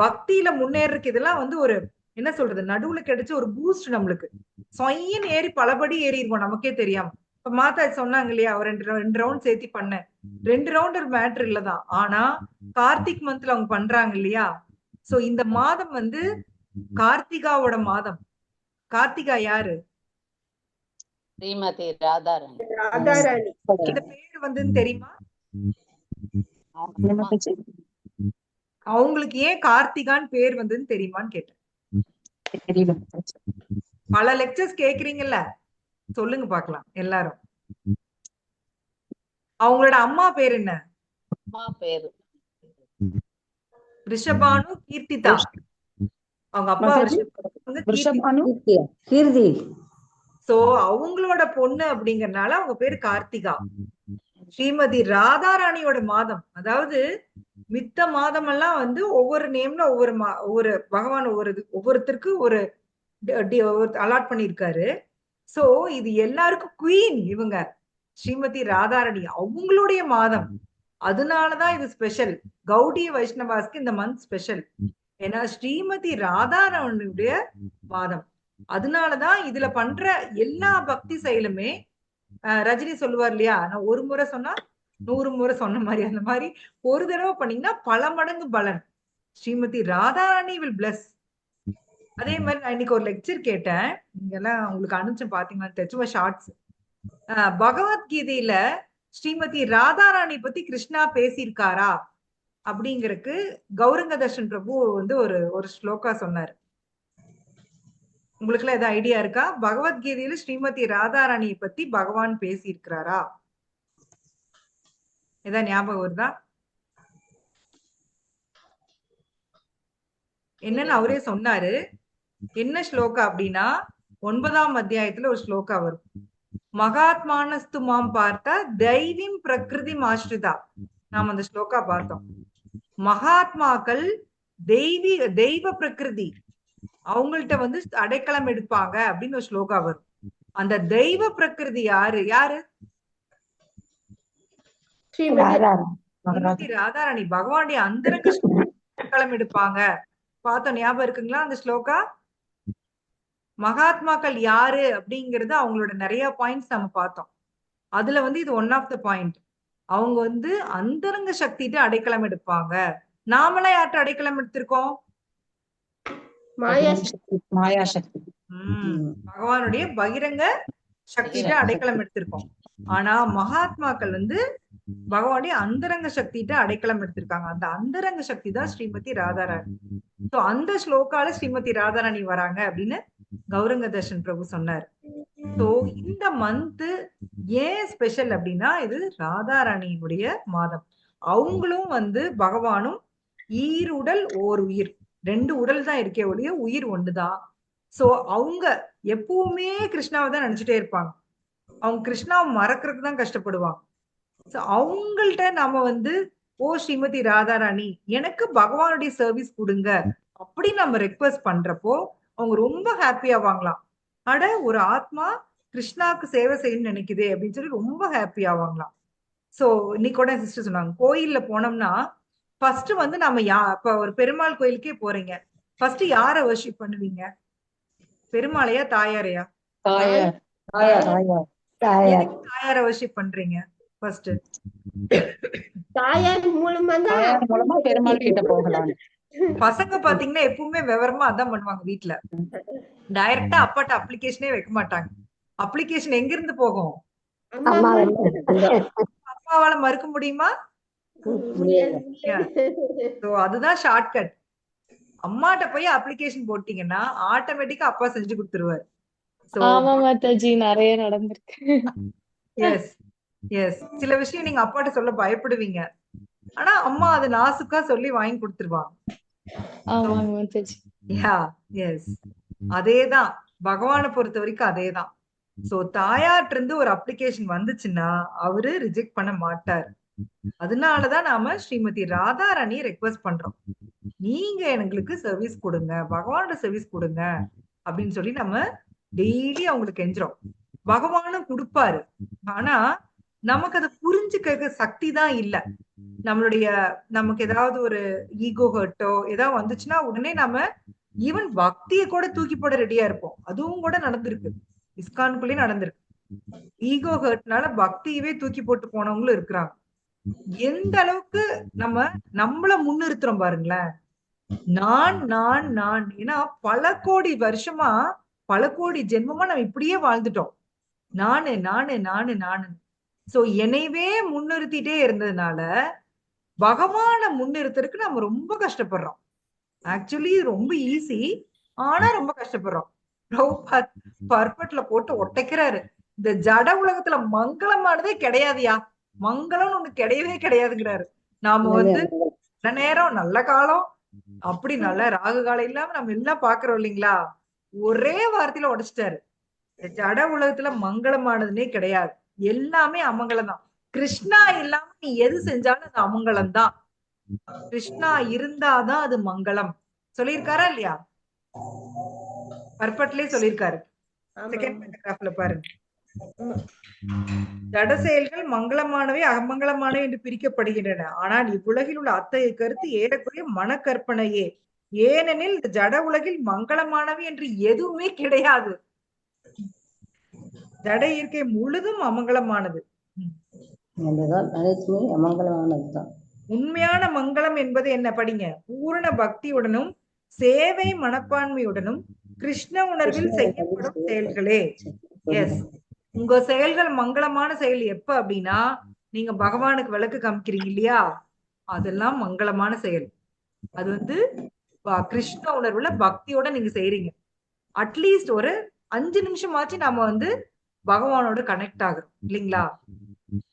பக்தியில முன்னேறதுக்கு இதெல்லாம் வந்து ஒரு என்ன சொல்றது, நடுவுல கிடைச்ச ஒரு பூஸ்ட். நம்மளுக்கு சொயின்னு ஏறி பலபடி ஏறிடுவோம் நமக்கே தெரியாம. இப்ப மாதா சொன்னாங்க இல்லையா, அவர் ரெண்டு ரவுண்ட் சேர்த்தி பண்ணேன். 2 ரவுண்ட் ஒரு மேட்ரு இல்லதான். ஆனா கார்த்திக் மந்த்ல அவங்க பண்றாங்க இல்லையா. சோ இந்த மாதம் வந்து கார்த்திகாவோட மாதம். கார்த்திகா யாரு? ஸ்ரீமதி ராதாராணி. இந்த பேரு வந்து தெரியுமா அவங்களுக்கு? ஏன் கார்த்திகான்னு பேர் வந்ததுன்னு தெரியுமான்னு கேட்டேன். பல லெக்சர்ஸ் கேக்குறீங்கல்ல, சொல்லுங்க பாக்கலாம் எல்லாரும். அவங்களோட அம்மா பேர் என்ன? அம்மா பேரு ரிஷபானு கீர்த்திதா. அவங்க அப்பா கீர்த்தி. சோ அவங்களோட பொண்ணு அப்படிங்கறதுனால அவங்க பேரு கார்த்திகா. ஸ்ரீமதி ராதாராணியோட மாதம், அதாவது மித்த மாதம் எல்லாம் வந்து ஒவ்வொரு நேம்ல ஒவ்வொரு பகவான் ஒவ்வொருத்தருக்கு ஒரு அலாட் பண்ணிருக்காரு. சோ இது எல்லாருக்கும் குவீன் இவங்க ஸ்ரீமதி ராதாராணி, அவங்களுடைய மாதம். அதனாலதான் இது ஸ்பெஷல். கௌடிய வைஷ்ணவாஸ்க்கு இந்த மந்த் ஸ்பெஷல். ஏன்னா ஸ்ரீமதி ராதாராணியுடைய மாதம். அதனாலதான் இதுல பண்ற எல்லா பக்தி செயலுமே ரஜினி சொல்லுவார் இல்லையா, நான் ஒரு முறை சொன்னா 100 முறை சொன்ன மாதிரி. அந்த மாதிரி ஒரு தடவை பண்ணீங்கன்னா பல மடங்கு பலன். Shrimati Radharani will bless. அதே மாதிரி நான் இன்னைக்கு ஒரு லெக்சர் கேட்டேன், நீங்க எல்லாம் உங்களுக்கு அனுப்பிச்சு பாத்தீங்கன்னா சும்மா ஷார்ட்ஸ். பகவத்கீதையில ஸ்ரீமதி ராதாராணி பத்தி கிருஷ்ணா பேசியிருக்காரா அப்படிங்கறதுக்கு கௌரங்க தர்ஷன் பிரபு வந்து ஒரு ஸ்லோகா சொன்னாரு. உங்களுக்கு எல்லாம் ஏதாவது ஐடியா இருக்கா? பகவத்கீதையில ஸ்ரீமதி ராதாராணியை பத்தி பகவான் பேசி இருக்கிறாரா? ஏதாவது ஞாபகம் வருதா? என்னன்னு அவரே சொன்னாரு. என்ன ஸ்லோகா அப்படின்னா 9ஆம் அத்தியாயத்துல ஒரு ஸ்லோகா வரும். மகாத்மானஸ்து மாம் பார்த்தா தெய்வீம் பிரகிருதி ஆஸ்ரிதா. நாம அந்த ஸ்லோகா பார்த்தோம். மகாத்மாக்கள் தெய்வ பிரகிருதி அவங்கள்ட்ட வந்து அடைக்கலம் எடுப்பாங்க அப்படின்னு ஒரு ஸ்லோகா வரும். அந்த தெய்வ பிரகிருதி யாரு? ஸ்ரீமதி ராதாராணி. பகவானுடைய அந்தரங்க அடைக்கலம் எடுப்பாங்க. பார்த்தோம், ஞாபகம் இருக்குங்களா அந்த ஸ்லோகா? மகாத்மாக்கள் யாரு அப்படிங்கறது அவங்களோட நிறைய பாயிண்ட்ஸ் நம்ம பார்த்தோம். அதுல வந்து இது ஒன் ஆஃப் த பாயிண்ட். அவங்க வந்து அந்தரங்க சக்திட்டு அடைக்கலம் எடுப்பாங்க. நாமெல்லாம் யார்கிட்ட அடைக்கலம் எடுத்திருக்கோம்? மாயா சக்தி. பகவானுடைய பகிரங்க சக்திட்ட அடைக்கலம் எடுத்திருக்கோம். ஆனா மகாத்மாக்கள் வந்து பகவானுடைய அந்தரங்க சக்திட்ட அடைக்கலம் எடுத்திருக்காங்க. அந்த அந்தரங்க சக்தி தான் ஸ்ரீமதி ராதாராணி. சோ அந்த ஸ்லோகால ஸ்ரீமதி ராதாராணி வராங்க அப்படின்னு கௌரங்க தர்ஷன் பிரபு சொன்னார். சோ இந்த மந்த் ஏன் ஸ்பெஷல் அப்படின்னா இது ராதாராணியினுடைய மாதம். அவங்களும் வந்து பகவானும் ஈருடல் ஓர் உயிர், 2 உடல் தான் இருக்கே ஒழிய உயிர் ஒண்ணுதான். சோ அவங்க எப்பவுமே கிருஷ்ணாவை தான் நினைச்சிட்டே இருப்பாங்க. அவங்க கிருஷ்ணாவை மறக்கிறதுக்கு தான் கஷ்டப்படுவாங்க. சோ அவங்கள்ட்ட நாம வந்து ஓ ஸ்ரீமதி ராதாராணி எனக்கு பகவானுடைய சர்வீஸ் கொடுங்க அப்படி நம்ம ரெக்வெஸ்ட் பண்றப்போ அவங்க ரொம்ப ஹாப்பியா வாங்கலாம். அட ஒரு ஆத்மா கிருஷ்ணாவுக்கு சேவை செய்யணும்னு நினைக்குது அப்படின்னு சொல்லி ரொம்ப ஹாப்பி ஆவாங்களாம். சோ இன்னைக்கு கூட சிஸ்டர் சொன்னாங்க, கோயில்ல போனோம்னா ஃபர்ஸ்ட் வந்து நம்ம இப்ப ஒரு பெருமாள் கோயிலுக்கே போறீங்க, ஃபர்ஸ்ட் யார வர்ஷிப் பண்ணுவீங்க? பெருமாளையா தாயாரையா? தாயார் தாயார். தாயார் தாயார் எதுக்கு தாயார வர்ஷிப் பண்றீங்க ஃபர்ஸ்ட்? தாயார் மூலமா தான் தாயார் மூலமா பெருமாள் கிட்ட போகலாம். பசங்க பாத்தீங்கன்னா எப்பவுமே விவரமா அதான் பண்ணுவாங்க வீட்ல. டைரக்டா அப்பாட்ட அப்ளிகேஷனே வைக்க மாட்டாங்க. அப்ளிகேஷன் எங்க இருந்து போகும்? அம்மா அப்பாவால மறுக்க முடியுமா? முடியாது. சோ அதுதான் ஷார்ட்கட். அம்மாட்ட போய் அப்ளிகேஷன் போட்டீங்கன்னா ஆட்டோமேட்டிக்கா அப்பா செஞ்சு கொடுத்துருவாரு. சோ ஆமா மாதாஜி, நிறைய நடந்திருக்கு. எஸ் எஸ் சில விஷயம் நீங்க அப்பாட்ட சொல்ல பயப்படுவீங்க, ஆனா அம்மா அது நாசுக்கா சொல்லி வாங்கி கொடுத்துருவாங்க. ஆமாங்க மாதாஜி. யா எஸ் அதேதான் பகவானை பொறுத்த வரைக்கும் அதேதான். சோ தாயார்ட்ட இருந்து ஒரு அப்ளிகேஷன் வந்துச்சுன்னா அவரு ரிஜெக்ட் பண்ண மாட்டார். அதனாலதான் நாம ஸ்ரீமதி ராதாராணியை ரெக்வெஸ்ட் பண்றோம், நீங்க எங்களுக்கு சர்வீஸ் கொடுங்க, பகவானோட சர்வீஸ் கொடுங்க அப்படின்னு சொல்லி நம்ம டெய்லி அவங்களுக்கு கெஞ்சுறோம். பகவானும் கொடுப்பாரு, ஆனா நமக்கு அதை புரிஞ்சுக்க சக்தி தான் இல்ல. நமக்கு ஏதாவது ஒரு ஈகோ ஹர்ட்டோ ஏதாவது வந்துச்சுன்னா உடனே நம்ம ஈவன் பக்தியை கூட தூக்கி போட ரெடியா இருப்போம். அதுவும் கூட நடந்திருக்கு, இஸ்கானுக்குள்ளேயே நடந்திருக்கு. ஈகோ ஹர்ட்னால பக்தியவே தூக்கி போட்டு போனவங்களும் இருக்கிறாங்க. எந்த அளவுக்கு நம்மள முன்னிறுத்துறோம் பாருங்களேன். நான் நான் நான் ஏன்னா பல கோடி வருஷமா பல கோடி ஜென்மமா நம்ம இப்படியே வாழ்ந்துட்டோம். நானு நானு நானு நானு. சோ என்னையவே முன்னிறுத்திட்டே இருந்ததுனால பகவான முன்னிறுத்துறதுக்கு நம்ம ரொம்ப கஷ்டப்படுறோம். ஆக்சுவலி ரொம்ப ஈஸி, ஆனா ரொம்ப கஷ்டப்படுறோம். பர்பட்ல போட்டு ஒட்டைக்கிறாரு, இந்த ஜட உலகத்துல மங்களமானதே கிடையாதுயா, மங்களம்னு ஒண்ணு கிடையவே கிடையாதுங்கிறாரு. நாம வந்து நல்ல நேரம் நல்ல காலம் அப்படி நல்ல ராகு காலம் இல்லாம நம்ம எல்லாம் பாக்குறோம் இல்லைங்களா, ஒரே வார்த்தையில உடைச்சிட்டாரு. ஜட உலகத்துல மங்களமானதுன்னே கிடையாது, எல்லாமே அமங்கலம் தான். கிருஷ்ணா இல்லாம நீ எது செஞ்சாலும் அது அமங்கலம் தான், கிருஷ்ணா இருந்தாதான் அது மங்களம் சொல்லியிருக்காரா இல்லையா? பர்பட்லயே சொல்லியிருக்காரு. செகண்ட் பேராகிராஃப்ல பாருங்க, ஜட செயல்கள் மங்களமானவை அமங்கலமானவை என்று பிரிக்கப்படுகின்றன, ஆனால் இவ்வுலகில் உள்ள அத்தகைய கருத்து ஏறக்குறைய மனக்கற்பனையே. ஏனெனில் இந்த ஜட உலகில் மங்களமானவை என்று எதுவுமே கிடையாது. ஜட இயற்கை முழுதும் அமங்கலமானது. அனைத்துமே அமங்கலமானதுதான். உண்மையான மங்களம் என்பது என்ன? படிங்க. பூரண பக்தியுடனும் சேவை மனப்பான்மையுடனும் கிருஷ்ண உணர்வில் செய்யப்படும் செயல்களே. எஸ், உங்க செயல்கள் மங்களமான செயல் எப்ப அப்படின்னா நீங்க பகவானுக்கு விளக்கு காமிக்கிறீங்க இல்லையா, அதெல்லாம் மங்களமான செயல். அது வந்து கிருஷ்ண உணர்வுல பக்தியோட நீங்க செய்யறீங்க. அட்லீஸ்ட் ஒரு 5 நிமிஷமாச்சு நாம வந்து பகவானோட கனெக்ட் ஆகுறோம் இல்லைங்களா?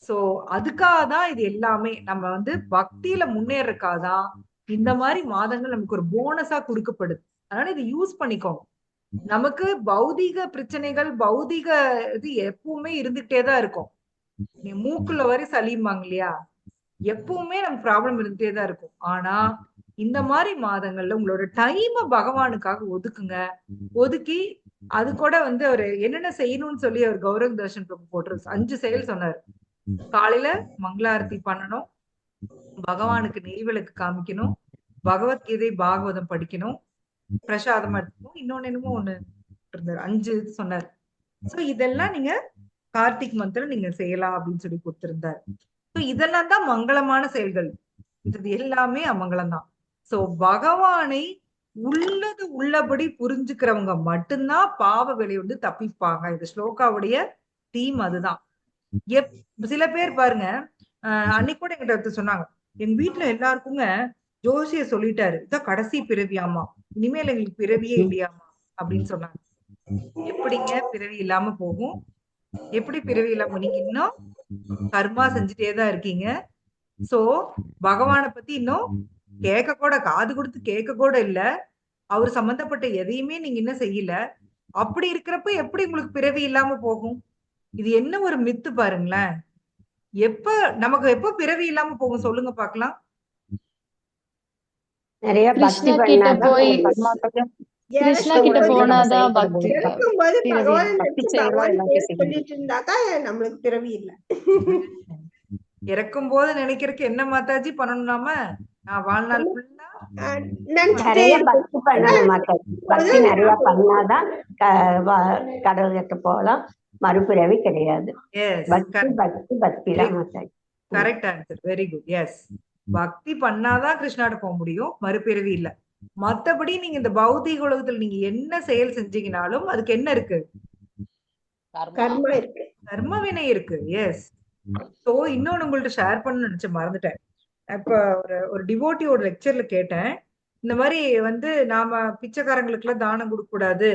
சோ அதுக்காக தான் இது எல்லாமே. நம்ம வந்து பக்தியில முன்னேறதுக்காக தான் இந்த மாதிரி மாதங்கள் நமக்கு ஒரு போனஸா கொடுக்கப்படுது. அதனால இதை யூஸ் பண்ணிக்கோங்க. நமக்கு பௌதீக பிரச்சனைகள் பௌதீக இது எப்பவுமே இருந்துகிட்டே தான் இருக்கும். நீ மூக்குல வரை சளியுமாங்க இல்லையா, எப்பவுமே நமக்கு ப்ராப்ளம் இருந்துட்டே தான் இருக்கும். ஆனா இந்த மாதிரி மாதங்கள்ல உங்களோட டைமை பகவானுக்காக ஒதுக்குங்க. ஒதுக்கி அது கூட வந்து அவர் என்னென்ன செய்யணும்னு சொல்லி அவர் கௌரவ் தர்ஷன் பிரபு போட்டு 5 செயல் சொன்னாரு. காலையில மங்களாரத்தி பண்ணணும், பகவானுக்கு நெய்விளக்கு காமிக்கணும், பகவத்கீதை பாகவதம் படிக்கணும், பிரசாதமா எடுத்துக்கணும், இன்னொன்னு என்னமோ ஒண்ணு இருந்தாரு, 5 சொன்னார். சோ இதெல்லாம் நீங்க கார்த்திக் மந்த்ல நீங்க செய்யலாம் அப்படின்னு சொல்லி கொடுத்திருந்தார். சோ இதெல்லாம் தான் மங்களமான செயல்கள். இது எல்லாமே அமங்கலம் தான். சோ பகவானை உள்ளது உள்ளபடி புரிஞ்சுக்கிறவங்க மட்டும்தான் பாவ விலை வந்து தப்பிப்பாங்க. இது ஸ்லோகாவுடைய தீம் அதுதான். சில பேர் பாருங்க, அன்னைக்கு கூட என்கிட்ட ஒருத்தர் சொன்னாங்க, எங்க வீட்டுல எல்லாருக்குங்க ஜோசிய சொல்லிட்டாரு, இதான் கடைசி பிறவியாமா, இனிமேல் எங்களுக்கு பிறவியே இல்லையாமா அப்படின்னு சொன்னாங்க. எப்படிங்க பிறவி இல்லாம போகும்? எப்படி பிறவி இல்லாம? நீங்க இன்னும் கர்மா செஞ்சுட்டேதான் இருக்கீங்க. சோ பகவானை பத்தி இன்னும் கேட்க கூட, காது கொடுத்து கேட்க கூட இல்ல, அவர் சம்பந்தப்பட்ட எதையுமே நீங்க இன்னும் செய்யல. அப்படி இருக்கிறப்ப எப்படி உங்களுக்கு பிறவி இல்லாம போகும்? இது என்ன ஒரு மித்து பாருங்களேன். நமக்கு எப்ப பிறவி இல்லாம போகும் சொல்லுங்க பாக்கலாம். நிறைய பக்தி கிருஷ்ணா கிட்ட பண்ணாதான் போய் பரமாத்மா கிருஷ்ணா இறக்கும் கிட்ட போது போனாதான் செயல்படும் பக்தி போது இறக்கும் போது பிறவி பகவான் இருக்கு. பக்தி நினைச்சு செயலா பகவான் எல்லாத்தையும் பேர் செய்ய முடியும். சொல்லிட்டு இருந்தாக்கா நம்மளுக்கு பிறவி இல்லை. இறக்கும் போது நினைக்கிறதுக்கு என்ன மாதாஜி பண்ணணும்? நான் வாழ்நாள் ஃபுல்லா நினைச்சிட்டே நிறைய இருக்கும். பக்தி பண்ணணும் மாதாஜி. பக்தி நிறைய பண்ணாதான் கடவுளுக்கு போகலாம். மறுபிறவி கிடையாது. பக்தி பக்தி பக்தி தான் Mataji. Correct answer, very good. Yes, பக்தி பண்ணாதான் கிருஷ்ணாட்ட போக முடியும், மறுபிறவி இல்ல. மத்தபடி நீங்க இந்த பௌதிக உலகத்துல நீங்க என்ன செயல் செஞ்சீங்கனாலும் அதுக்கு என்ன இருக்கு? கர்மா இருக்கு, கர்ம வினை இருக்கு. எஸ். சோ இன்னொன்னு உங்கள்ட்ட ஷேர் பண்ணணும்னு நினைச்சேன், மறந்துட்டேன். இப்ப ஒரு டிவோட்டியோட லெக்சர்ல கேட்டேன், இந்த மாதிரி வந்து நாம பிச்சைக்காரங்களுக்கு எல்லாம் தானம் கொடுக்க கூடாது,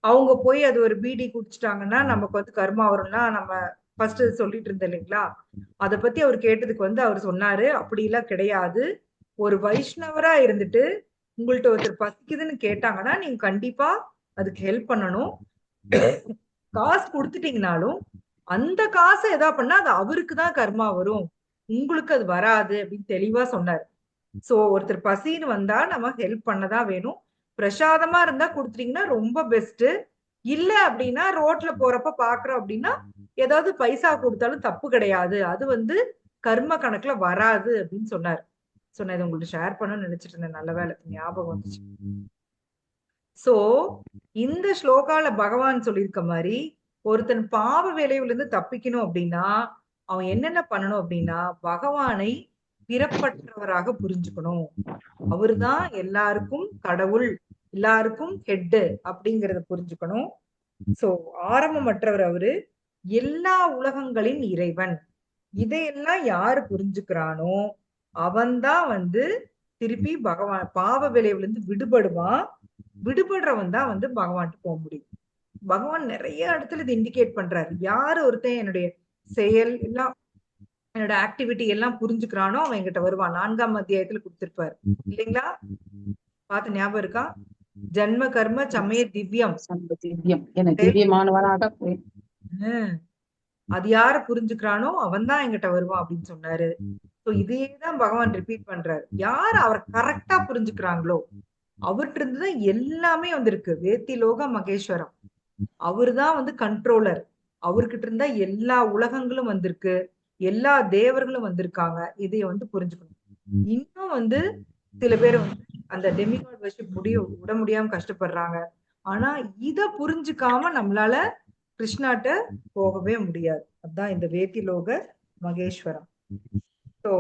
அவங்க போய் அது ஒரு பீடி குடிச்சிட்டாங்கன்னா நமக்கு வந்து கர்மா வரும்னா நம்ம ஃபர்ஸ்ட் சொல்லிட்டு இருந்தோம் இல்லைங்களா? அத பத்தி அவர் கேட்டதுக்கு வந்து அவர் சொன்னாரு, அப்படி எல்லாம் கிடையாது. ஒரு வைஷ்ணவரா இருந்துட்டு உங்கள்ட்ட ஒருத்தர் பசிக்குதுன்னு கேட்டாங்கன்னா நீங்க கண்டிப்பா அதுக்கு ஹெல்ப் பண்ணணும். காசு கொடுத்துட்டீங்கனாலும் அந்த காசை எதா பண்ணா அது அவருக்கு தான் கர்மா வரும், உங்களுக்கு அது வராது அப்படின்னு தெளிவா சொன்னார். சோ ஒருத்தர் பசின்னு வந்தா நம்ம ஹெல்ப் பண்ணதான் வேணும். பிரசாதமா இருந்தா கொடுத்துட்டீங்கன்னா ரொம்ப பெஸ்ட். இல்ல அப்படின்னா ரோட்ல போறப்ப பாக்குறோம் அப்படின்னா ஏதாவது பைசா கொடுத்தாலும் தப்பு கிடையாது, அது வந்து கர்ம கணக்குல வராது அப்படின்னு சொன்னார். சொன்னது உங்கள்ட்ட ஷேர் பண்ணணும்னு நினைச்சிட்டு இருந்தேன், நல்ல வேலை ஞாபகம் வந்துச்சு. சோ இந்த ஸ்லோகால பகவான் சொல்லியிருக்க மாதிரி ஒருத்தன் பாவ விளைவுல இருந்து தப்பிக்கணும் அப்படின்னா அவன் என்னென்ன பண்ணணும் அப்படின்னா பகவானை பிறப்பற்றவராக புரிஞ்சுக்கணும். அவருதான் எல்லாருக்கும் கடவுள், எல்லாருக்கும் ஹெட் அப்படிங்கறத புரிஞ்சுக்கணும். சோ ஆரம்பமற்றவர் அவரு, எல்லா உலகங்களின் இறைவன். இதையெல்லாம் யாரு புரிஞ்சுக்கிறானோ அவன்தான் வந்து திருப்பி பகவான் பாவ விளைவுல இருந்து விடுபடுவான். விடுபடுறவன் தான் வந்து பகவான்ட்டு போக முடியும். பகவான் நிறைய இடத்துல இது இண்டிகேட் பண்றாரு. யாரு ஒருத்தன் என்னுடைய செயல் எல்லாம் என்னோட ஆக்டிவிட்டி எல்லாம் புரிஞ்சுக்கிறானோ அவன் என்கிட்ட வருவான். 4ஆம் அத்தியாயத்துல கொடுத்திருப்பாரு இல்லைங்களா? பார்த்து ஞாபகம் இருக்கா? ஜன்ம கர்ம சமய திவ்யம், திவ்யம் என திவ்யமானவனாக அது யாரு புரிஞ்சுக்கிறானோ அவன் தான் என்கிட்ட வருவான் அப்படின்னு சொன்னாரு. சோ இதேதான் பகவான் ரிப்பீட் பண்றாரு. யார் அவர் கரெக்டா புரிஞ்சுக்கிறாங்களோ அவர்கிட்ட இருந்துதான் எல்லாமே வந்திருக்கு. வேத்தி லோக மகேஸ்வரம், அவருதான் வந்து கண்ட்ரோலர். அவர்கிட்ட இருந்தா எல்லா உலகங்களும் வந்திருக்கு, எல்லா தேவர்களும் வந்திருக்காங்க. இதைய வந்து புரிஞ்சுக்கணும். இன்னும் வந்து சில பேர் வந்து அந்த டெமிகாட் வர்ஷிப் விட முடியாம கஷ்டப்படுறாங்க. ஆனா இத புரிஞ்சுக்காம நம்மளால கிருஷ்ணாட்ட போகவே முடியாது. அதுதான் இந்த வேத்தி லோக மகேஸ்வரம். சோ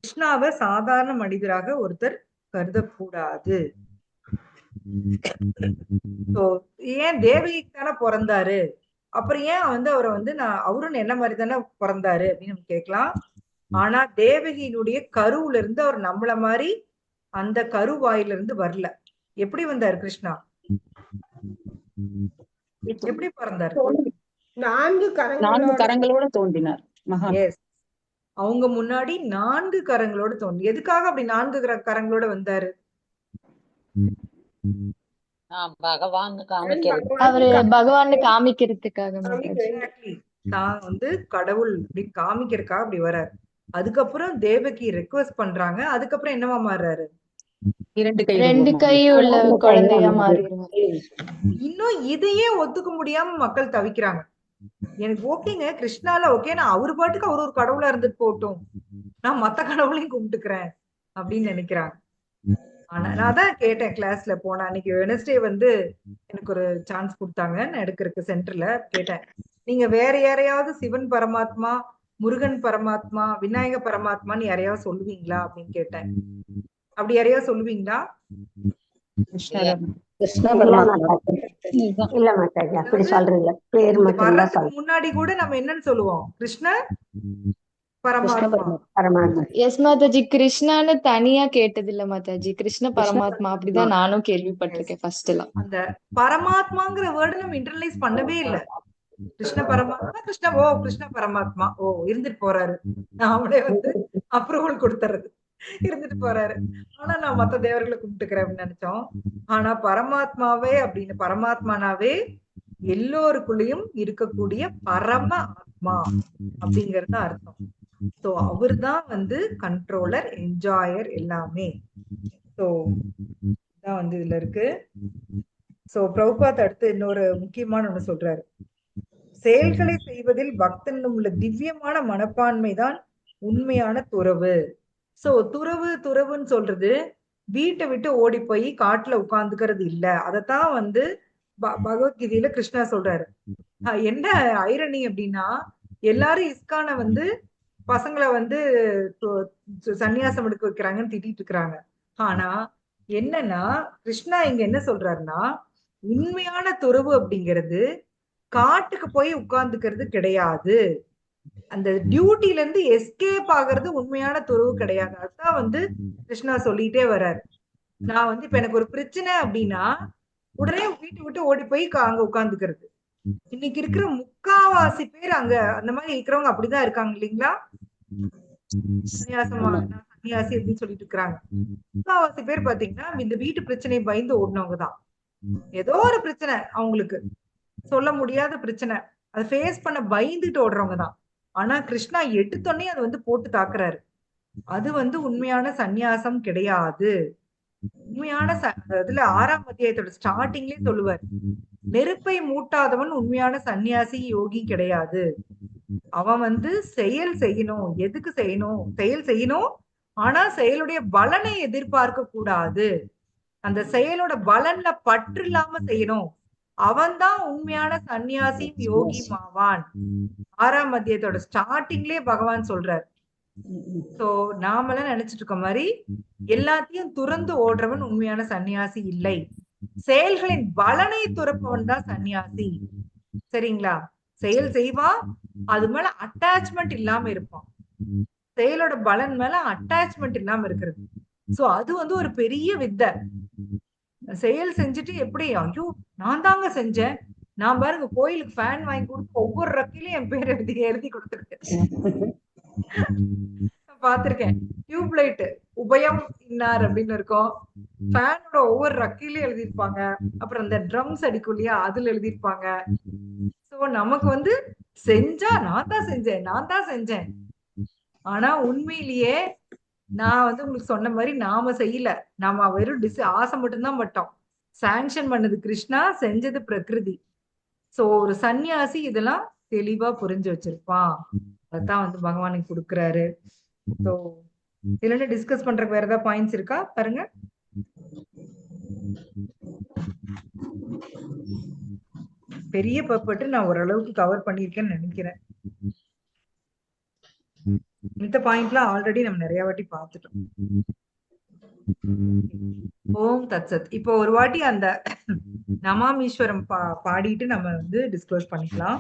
கிருஷ்ணாவை சாதாரண மனிதராக ஒருத்தர் கருதக்கூடாது. ஏன் தேவகிக்கு தானே பிறந்தாரு, அப்புறம் ஏன் வந்து அவரை வந்து அவரும் என்ன மாதிரி தானே பிறந்தாரு அப்படின்னு நம்ம கேட்கலாம். ஆனா தேவகியினுடைய கருவுல இருந்து அவர் நம்மள மாதிரி அந்த கருவாயில இருந்து வரல. எப்படி வந்தாரு கிருஷ்ணா? எப்படி பிறந்தாரு? 4 கரங்களோட தோன்றினார். எஸ், அவங்க முன்னாடி 4 கரங்களோட தோன்றி. எதுக்காக அப்படி 4 கரங்களோட வந்தாரு? அவரு பகவான் காமிக்கிறதுக்காக தான் வந்து கடவுள் அப்படி காமிக்கிறதுக்காக அப்படி வர்றாரு. அதுக்கப்புறம் தேவகி ரெக்வெஸ்ட் பண்றாங்க, அதுக்கப்புறம் என்னவா மாறுறாரு? 2 கை உள்ள குழந்தையா மாறிடுவாரு. இன்னும் இதையே ஒத்துக்க முடியாம மக்கள் தவிக்கிறாங்க. எனக்கு ஓகேங்க கிருஷ்ணால ஓகே, நான் அவரு பாட்டுக்கு அவர் ஒரு கடவுளா இருந்துட்டு போட்டும், நான் மத்த கடவுளையும் கும்பிட்டுக்கிறேன் அப்படின்னு நினைக்கிறாங்க. ஆனா நான் தான் கேட்டேன் கிளாஸ்ல போனா அன்னைக்கு வெனஸ்டே வந்து எனக்கு ஒரு சான்ஸ் கொடுத்தாங்க நான் எடுக்கிறதுக்கு சென்டர்ல. கேட்டேன், நீங்க வேற யாரையாவது சிவன் பரமாத்மா, முருகன் பரமாத்மா, விநாயக பரமாத்மான்னு யாரையாவது சொல்லுவீங்களா அப்படின்னு கேட்டேன். அப்படி யாரையாவது சொல்லுவீங்களா? முன்னாடி கூட நம்ம என்னன்னு சொல்லுவோம், கிருஷ்ண பரமாத்மா. எஸ் மாதாஜி, கிருஷ்ணான்னு தனியா கேட்டது இல்ல மாதாஜி, கிருஷ்ண பரமாத்மா அப்படிதான் நானும் கேள்விப்பட்டிருக்கேன் ஃபர்ஸ்ட் எல்லாம். அந்த பரமாத்மாங்கிற வேர்டு நம்ம இன்டர்னலைஸ் பண்ணவே இல்ல. கிருஷ்ண பரமாத்மா, கிருஷ்ண பரமாத்மா இருந்துட்டு போறாரு, அவளே வந்து அப்ரூவல் கொடுத்துறது, இருந்துட்டு போறாரு. ஆனா நான் மத்த தேவர்களை கும்பிட்டுக்கிறேன் அப்படின்னு நினைச்சோம். ஆனா பரமாத்மாவே அப்படின்னு பரமாத்மானாவே எல்லோருக்குள்ளயும் இருக்கக்கூடிய பரம ஆத்மா அப்படிங்கறது அர்த்தம். சோ அவர்தான் வந்து கண்ட்ரோலர், என்ஜாயர் எல்லாமே. சோ தான் வந்து இதுல இருக்கு. சோ பிரபுபாத் அடுத்து இன்னொரு முக்கியமான ஒண்ணு சொல்றாரு. செயல்களை செய்வதில் பக்தனிடம் உள்ள திவ்யமான மனப்பான்மை தான் உண்மையான துறவு. சோ துறவுன்னு சொல்றது வீட்டை விட்டு ஓடி போய் காட்டுல உட்கார்ந்துக்கிறது இல்ல. அதத்தான் வந்து பகவத்கீதையில கிருஷ்ணா சொல்றாரு. என்ன ஐரணி அப்படின்னா, எல்லாரும் இஸ்கான வந்து பசங்களை வந்து சன்னியாசம் எடுக்க வைக்கிறாங்கன்னு திட்டிட்டு இருக்கிறாங்க. ஆனா என்னன்னா கிருஷ்ணா இங்க என்ன சொல்றாருன்னா, உண்மையான துறவு அப்படிங்கிறது காட்டுக்கு போய் உட்கார்ந்துக்கிறது கிடையாது. அந்த டியூட்டில இருந்து எஸ்கேப் ஆகிறது உண்மையான துறவு கிடையாது. அதுதான் வந்து கிருஷ்ணா சொல்லிட்டே வர்றாரு. நான் வந்து இப்ப எனக்கு ஒரு பிரச்சனை அப்படின்னா உடனே வீட்டை விட்டு ஓடி போய் அங்க உட்கார்ந்துக்கிறது. இன்னைக்கு இருக்கிற முக்காவாசி பேர் அங்க அந்த மாதிரி இருக்கிறவங்க அப்படிதான் இருக்காங்க இல்லைங்களா? சன்னியாசி அப்படின்னு சொல்லிட்டு இருக்கிறாங்க. முக்காவாசி பேர் பாத்தீங்கன்னா இந்த வீட்டு பிரச்சனையை பயந்து ஓடினவங்க தான். ஏதோ ஒரு பிரச்சனை அவங்களுக்கு, சொல்ல முடியாத பிரச்சனை, அதை ஃபேஸ் பண்ண பயந்துட்டு ஓடுறவங்க தான். ஆனா கிருஷ்ணா எடுத்தோடனே அதை வந்து போட்டு தாக்குறாரு. அது வந்து உண்மையான சந்நியாசம் கிடையாது. உண்மையான இதுல 6ஆம் அத்தியாயத்தோட ஸ்டார்டிங்லயே சொல்லுவார், நெருப்பை மூட்டாதவன் உண்மையான சன்னியாசி யோகி கிடையாது. அவன் வந்து செயல் செய்யணும். எதுக்கு செய்யணும்? செயல் செய்யணும். ஆனா செயலுடைய பலனை எதிர்பார்க்க கூடாது. அந்த செயலோட பலன்ல பற்று இல்லாம செய்யணும். அவன் தான் உண்மையான சன்னியாசி யோகி மாவான். 6ஆம் அத்தியாயத்தோட ஸ்டார்டிங்லயே பகவான் சொல்றார். சோ நாமெல்லாம் நினைச்சிட்டு இருக்க மாதிரி எல்லாத்தையும் துறந்து ஓடுறவன் உண்மையான சன்னியாசி இல்லை. செயல்களின் பலனை துறப்பவன் தான் சன்னியாசி. சரிங்களா? செயல் செய்வான், அது மேல அட்டாச்மெண்ட் இல்லாம இருப்பான். செயலோட பலன் மேல அட்டாச்மெண்ட் இல்லாம இருக்கிறது. சோ அது வந்து ஒரு பெரிய வித்தை. செயல் செஞ்சுட்டு எப்படி, ஐயோ நான் தாங்க செஞ்சேன், நான் பாருங்க கோயிலுக்கு ஃபேன் வாங்கி கொடுத்து ஒவ்வொரு ரக்கிலையும் என் பேர் எழுதி கொடுத்துருக்கேன். பாத்திருக்கேன். டியூப் லைட் உபயம் இன்னார் அப்படின்னு இருக்கும். ஃபேனோட ஒவ்வொரு ரக்கிலையும் எழுதியிருப்பாங்க. அப்புறம் இந்த ட்ரம்ஸ் அடிக்கும் இல்லையா, அதுல எழுதியிருப்பாங்க. சோ நமக்கு வந்து செஞ்சா நான் தான் செஞ்சேன். ஆனா உண்மையிலேயே நான் வந்து உங்களுக்கு சொன்ன மாதிரி நாம செய்யல. நாம வெறும் ஆசை மட்டும்தான் பட்டோம். சாங்ஷன் பண்ணது கிருஷ்ணா, செஞ்சது பிரகிருதி. சோ ஒரு சன்னியாசி இதெல்லாம் தெளிவா புரிஞ்சு வச்சிருப்பான். அதான் வந்து பகவானுக்கு கொடுக்குறாரு. சோ இதுல டிஸ்கஸ் பண்றதுக்கு வேற ஏதாவது பாயிண்ட்ஸ் இருக்கா பாருங்க. பெரிய பர்பட்டு நான் ஓரளவுக்கு கவர் பண்ணிருக்கேன்னு நினைக்கிறேன். இந்த பாயிண்ட்லாம் ஆல்ரெடி நம்ம நிறைய வாட்டி பார்த்துட்டோம். ஓம் தத்சத். இப்போ ஒரு வாட்டி அந்த நமாமீஸ்வரம் பாடிட்டு நம்ம வந்து டிஸ்க்ளோஸ் பண்ணிக்கலாம்.